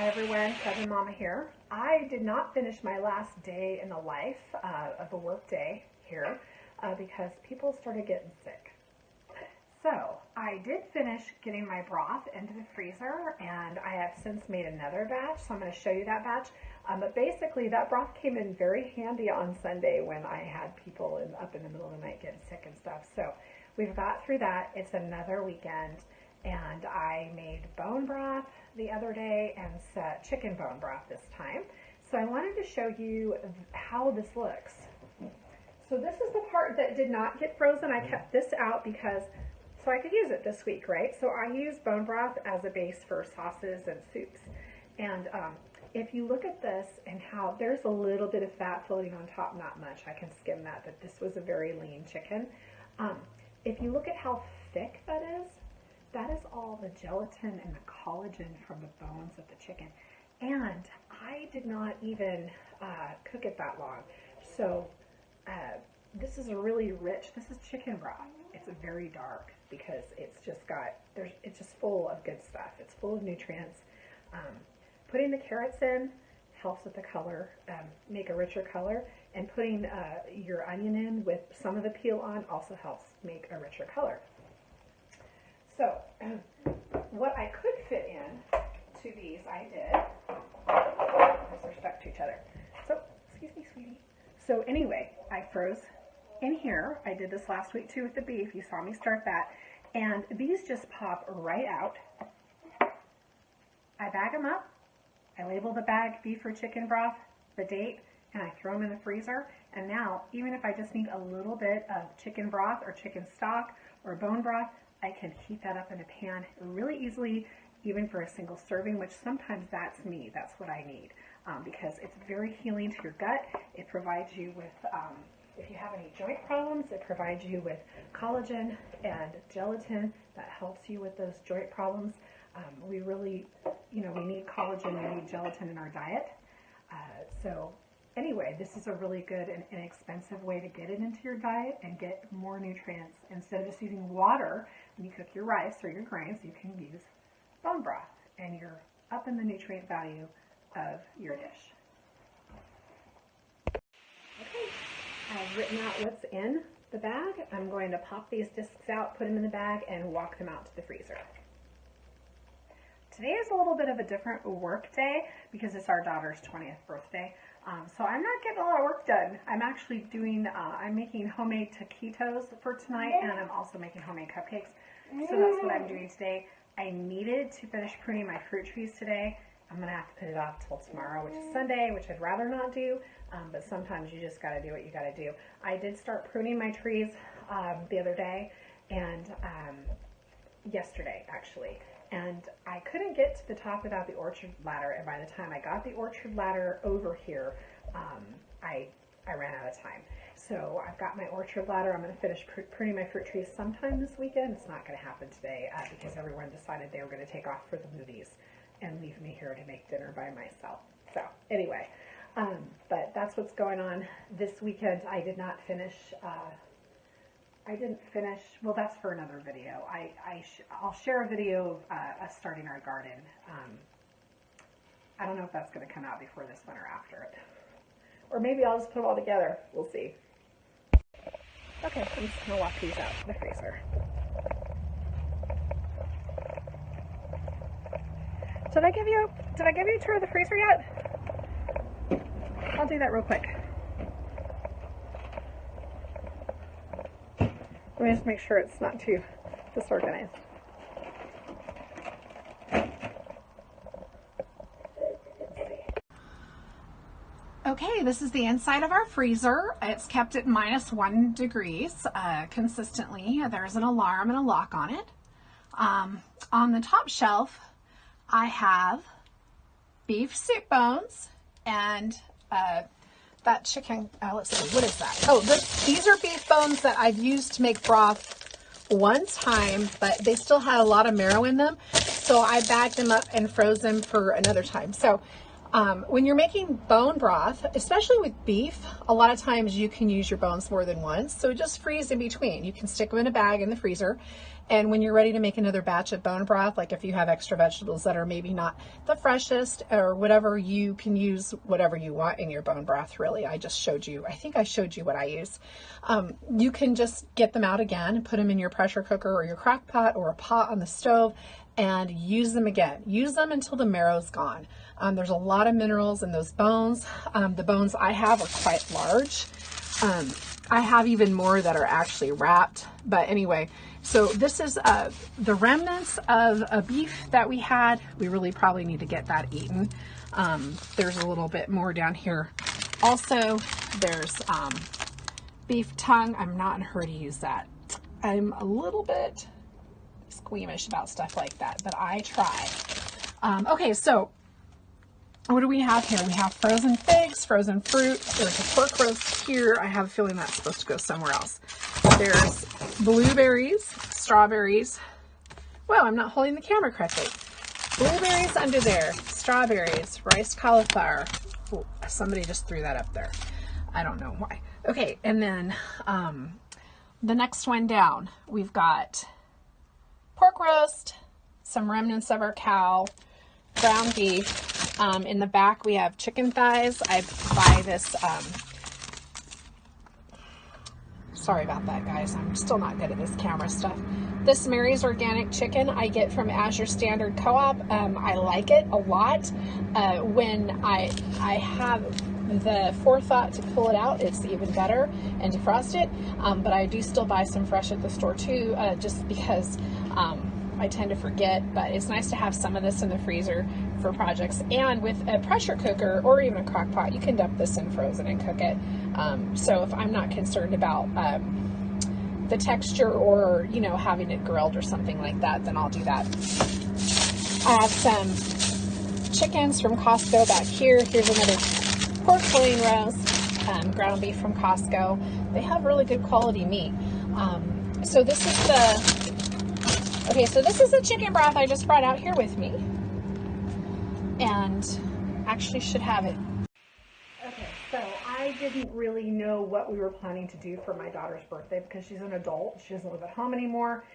Hi everyone, Kevin Mama here. I did not finish my last day in the life of a work day here because people started getting sick. So I did finish getting my broth into the freezer, and I have since made another batch, so I'm going to show you that batch. But basically that broth came in very handy on Sunday when I had people up in the middle of the night getting sick and stuff. So we've got through that. It's another weekend, and I made bone broth the other day and chicken bone broth this time. So I wanted to show you how this looks. So this is the part that did not get frozen. I kept this out because so I could use it this week, right? So I use bone broth as a base for sauces and soups. And if you look at this and how there's a little bit of fat floating on top, not much, I can skim that, but this was a very lean chicken. If you look at how thick that is all the gelatin and the collagen from the bones of the chicken. And I did not even cook it that long. So this is a really rich, this is chicken broth. It's very dark because it's just it's just full of good stuff. It's full of nutrients. Putting the carrots in helps with the color, make a richer color, and putting your onion in with some of the peel on also helps make a richer color. So what I could fit in to these, I did. They're stuck to each other. So, excuse me, sweetie. So anyway, I froze in here. I did this last week too with the beef. You saw me start that. And these just pop right out. I bag them up. I label the bag beef or chicken broth, the date, and I throw them in the freezer. And now, even if I just need a little bit of chicken broth or chicken stock or bone broth, I can heat that up in a pan really easily, even for a single serving, which sometimes that's me. That's what I need because it's very healing to your gut. It provides you with, if you have any joint problems, it provides you with collagen and gelatin that helps you with those joint problems. We really, we need collagen, we need gelatin in our diet. So anyway, this is a really good and inexpensive way to get it into your diet and get more nutrients. Instead of just using water when you cook your rice or your grains, you can use bone broth, and you're up in the nutrient value of your dish. Okay, I've written out what's in the bag. I'm going to pop these discs out, put them in the bag, and walk them out to the freezer. Today is a little bit of a different work day because it's our daughter's 20th birthday. So I'm not getting a lot of work done. I'm actually doing, I'm making homemade taquitos for tonight, and I'm also making homemade cupcakes. So that's what I'm doing today. I needed to finish pruning my fruit trees today. I'm going to have to put it off till tomorrow, which is Sunday, which I'd rather not do, but sometimes you just got to do what you got to do. I did start pruning my trees the other day, and yesterday actually, and I couldn't get to the top without the orchard ladder, and by the time I got the orchard ladder over here, I ran out of time. So I've got my orchard ladder. I'm going to finish pruning my fruit trees sometime this weekend. It's not going to happen today because everyone decided they were going to take off for the movies and leave me here to make dinner by myself. So anyway, but that's what's going on this weekend. I did not finish. I didn't finish. Well, that's for another video. I'll share a video of us starting our garden. I don't know if that's going to come out before this one or after it. Or maybe I'll just put them all together. We'll see. Okay, I'm just going to walk these out to the freezer. Did I give you a tour of the freezer yet? I'll do that real quick. Let me just make sure it's not too disorganized. Okay, this is the inside of our freezer. It's kept at -1 degrees consistently. There's an alarm and a lock on it. On the top shelf, I have beef soup bones and that chicken, let's see, what is that? Oh, these are beef bones that I've used to make broth one time, but they still had a lot of marrow in them. So I bagged them up and froze them for another time. So when you're making bone broth, especially with beef, a lot of times you can use your bones more than once. So just freeze in between. You can stick them in a bag in the freezer And when you're ready to make another batch of bone broth, like if you have extra vegetables that are maybe not the freshest or whatever, you can use whatever you want in your bone broth, really. I just showed you, I think I showed you what I use. You can just get them out again and put them in your pressure cooker or your crock pot or a pot on the stove and use them again. Use them until the marrow's gone. There's a lot of minerals in those bones. The bones I have are quite large. I have even more that are actually wrapped, but anyway, so this is the remnants of a beef that we had. We really probably need to get that eaten. There's a little bit more down here. Also, there's beef tongue. I'm not in a hurry to use that. I'm a little bit squeamish about stuff like that, but I try. Okay, so what do we have here? We have frozen figs, frozen fruit. There's a pork roast here. I have a feeling that's supposed to go somewhere else. There's blueberries, strawberries. Well, I'm not holding the camera correctly. Blueberries under there, strawberries, rice cauliflower. Ooh, somebody just threw that up there. I don't know why. Okay, and then the next one down, we've got pork roast, some remnants of our cow, ground beef. In the back, we have chicken thighs. I buy this, sorry about that, guys. I'm still not good at this camera stuff. This Mary's Organic Chicken I get from Azure Standard Co-op. I like it a lot. When I have the forethought to pull it out, it's even better, and defrost it. But I do still buy some fresh at the store too, just because I tend to forget, but it's nice to have some of this in the freezer for projects. And with a pressure cooker or even a crock pot, you can dump this in frozen and cook it. So if I'm not concerned about the texture or, you know, having it grilled or something like that, then I'll do that. I have some chickens from Costco back here. Here's another pork loin roast, ground beef from Costco. They have really good quality meat. So this is the chicken broth I just brought out here with me, and actually should have it. Okay, so I didn't really know what we were planning to do for my daughter's birthday because she's an adult. She doesn't live at home anymore.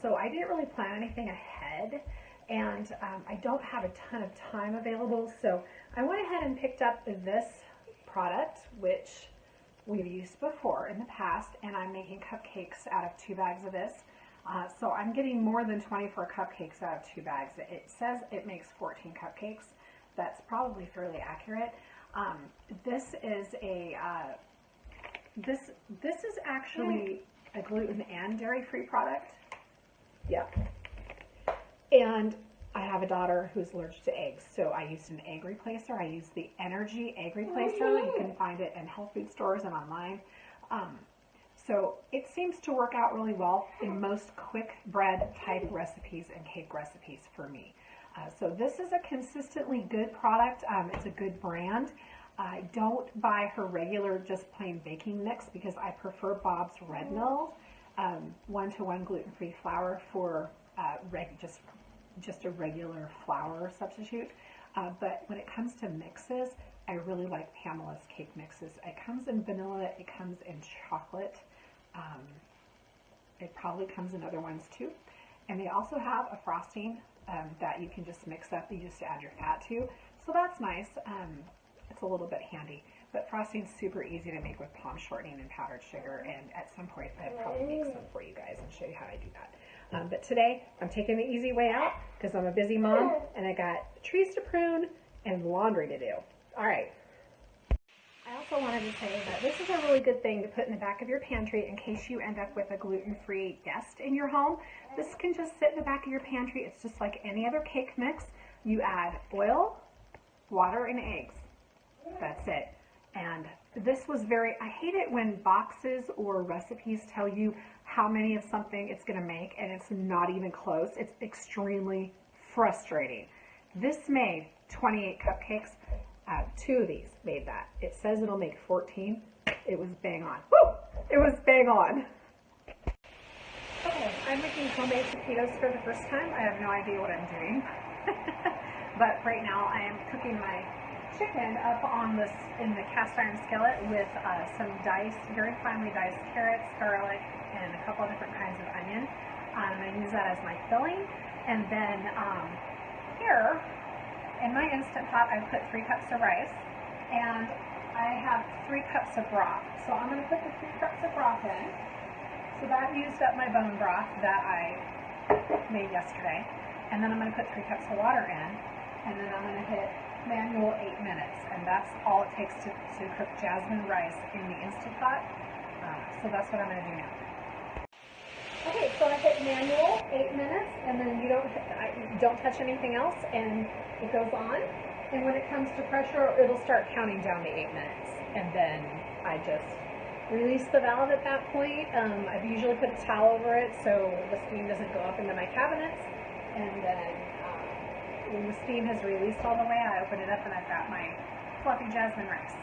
So I didn't really plan anything ahead, and I don't have a ton of time available. So I went ahead and picked up this product, which we've used before in the past, and I'm making cupcakes out of 2 bags of this. So I'm getting more than 24 cupcakes out of 2 bags. It says it makes 14 cupcakes. That's probably fairly accurate. This is a this is actually a gluten and dairy-free product. Yep. And I have a daughter who's allergic to eggs, so I used an egg replacer. I used the Energy egg replacer. You can find it in health food stores and online. So it seems to work out really well in most quick bread type recipes and cake recipes for me. So this is a consistently good product. It's a good brand. I don't buy her regular just plain baking mix because I prefer Bob's Red Mill 1-to-1 gluten-free flour for just a regular flour substitute. But when it comes to mixes, I really like Pamela's cake mixes. It comes in vanilla, it comes in chocolate. It probably comes in other ones too. And they also have a frosting that you can just mix up. You just add your fat to. So that's nice. It's a little bit handy. But frosting is super easy to make with palm shortening and powdered sugar. And at some point, I'll probably make some for you guys and show you how I do that. But today, I'm taking the easy way out because I'm a busy mom and I got trees to prune and laundry to do. All right. I also wanted to say that this is a really good thing to put in the back of your pantry in case you end up with a gluten-free guest in your home. This can just sit in the back of your pantry. It's just like any other cake mix. You add oil, water, and eggs. That's it. And this was I hate it when boxes or recipes tell you how many of something it's going to make and it's not even close. It's extremely frustrating. This made 28 cupcakes. 2 of these made that. It says it'll make 14. It was bang on. Woo! It was bang on. Okay, I'm making homemade taquitos for the first time. I have no idea what I'm doing. But right now I am cooking my chicken up on this in the cast iron skillet with some diced, very finely diced carrots, garlic, and a couple of different kinds of onion. I'm going to use that as my filling. And then here, in my Instant Pot, I put 3 cups of rice, and I have 3 cups of broth. So I'm going to put the 3 cups of broth in. So that used up my bone broth that I made yesterday. And then I'm going to put 3 cups of water in, and then I'm going to hit manual 8 minutes, and that's all it takes to cook jasmine rice in the Instant Pot. So that's what I'm going to do now. Okay, so I hit manual 8 minutes, and then you don't touch anything else, and it goes on. And when it comes to pressure, it'll start counting down to 8 minutes, and then I just release the valve at that point. I've usually put a towel over it so the steam doesn't go up into my cabinets, and then when the steam has released all the way, I open it up and I've got my fluffy jasmine rice.